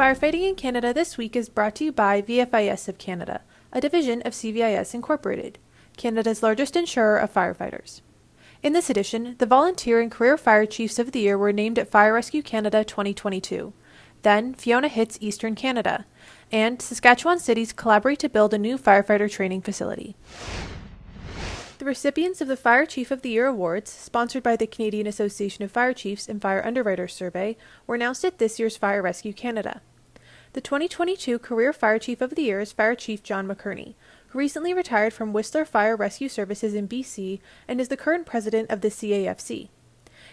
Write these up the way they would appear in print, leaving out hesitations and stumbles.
Firefighting in Canada this week is brought to you by VFIS of Canada, a division of CVIS Incorporated, Canada's largest insurer of firefighters. In this edition, the Volunteer and Career Fire Chiefs of the Year were named at Fire Rescue Canada 2022. Then, Fiona hits Eastern Canada, and Saskatchewan cities collaborate to build a new firefighter training facility. The recipients of the Fire Chief of the Year awards, sponsored by the Canadian Association of Fire Chiefs and Fire Underwriters Survey, were announced at this year's Fire Rescue Canada. The 2022 Career Fire Chief of the Year is Fire Chief John McCurney, who recently retired from Whistler Fire Rescue Services in BC and is the current president of the CAFC.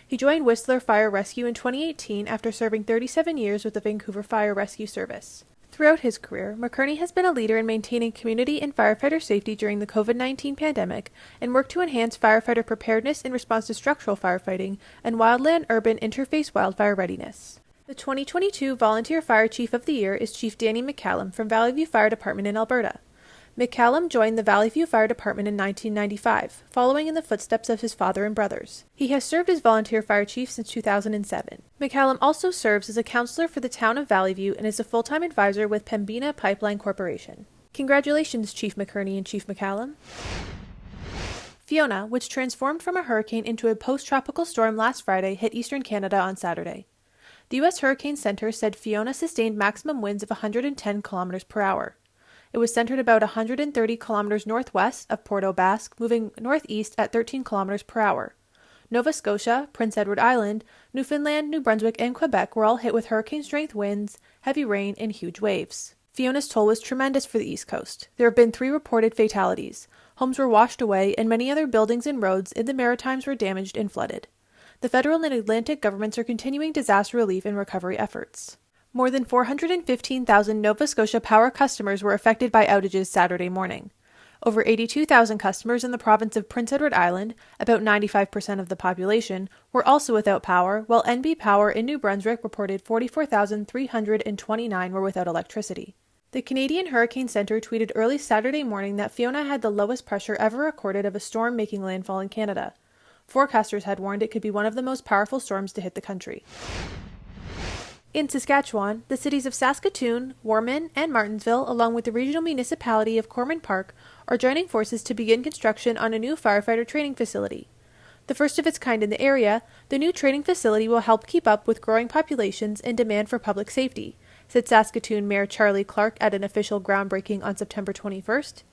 He joined Whistler Fire Rescue in 2018 after serving 37 years with the Vancouver Fire Rescue Service. Throughout his career, McCurney has been a leader in maintaining community and firefighter safety during the COVID-19 pandemic and worked to enhance firefighter preparedness in response to structural firefighting and wildland-urban interface wildfire readiness. The 2022 Volunteer Fire Chief of the Year is Chief Danny McCallum from Valley View Fire Department in Alberta. McCallum joined the Valley View Fire Department in 1995, following in the footsteps of his father and brothers. He has served as volunteer fire chief since 2007. McCallum also serves as a counselor for the town of Valley View and is a full-time advisor with Pembina Pipeline Corporation. Congratulations, Chief McCurney and Chief McCallum. Fiona, which transformed from a hurricane into a post-tropical storm last Friday, hit eastern Canada on Saturday. The U.S. Hurricane Center said Fiona sustained maximum winds of 110 kilometers per hour. It was centered about 130 kilometers northwest of Port aux Basques, moving northeast at 13 kilometers per hour. Nova Scotia, Prince Edward Island, Newfoundland, New Brunswick, and Quebec were all hit with hurricane-strength winds, heavy rain, and huge waves. Fiona's toll was tremendous for the East Coast. There have been 3 reported fatalities. Homes were washed away, and many other buildings and roads in the Maritimes were damaged and flooded. The federal and Atlantic governments are continuing disaster relief and recovery efforts. More than 415,000 Nova Scotia Power customers were affected by outages Saturday morning. Over 82,000 customers in the province of Prince Edward Island, about 95% of the population, were also without power, while NB Power in New Brunswick reported 44,329 were without electricity. The Canadian Hurricane Center tweeted early Saturday morning that Fiona had the lowest pressure ever recorded of a storm making landfall in Canada. Forecasters had warned it could be one of the most powerful storms to hit the country. In Saskatchewan, the cities of Saskatoon, Warman, and Martensville, along with the regional municipality of Corman Park, are joining forces to begin construction on a new firefighter training facility. The first of its kind in the area, the new training facility will help keep up with growing populations and demand for public safety, said Saskatoon Mayor Charlie Clark at an official groundbreaking on September 21st.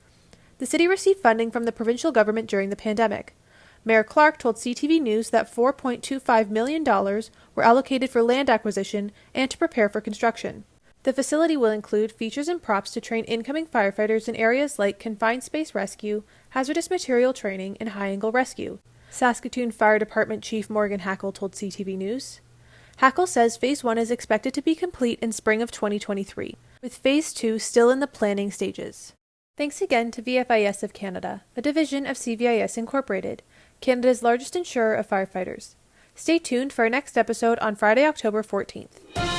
The city received funding from the provincial government during the pandemic. Mayor Clark told CTV News that $4.25 million were allocated for land acquisition and to prepare for construction. The facility will include features and props to train incoming firefighters in areas like confined space rescue, hazardous material training, and high-angle rescue, Saskatoon Fire Department Chief Morgan Hackle told CTV News. Hackle says Phase 1 is expected to be complete in spring of 2023, with Phase 2 still in the planning stages. Thanks again to VFIS of Canada, a division of CVIS Incorporated, Canada's largest insurer of firefighters. Stay tuned for our next episode on Friday, October 14th.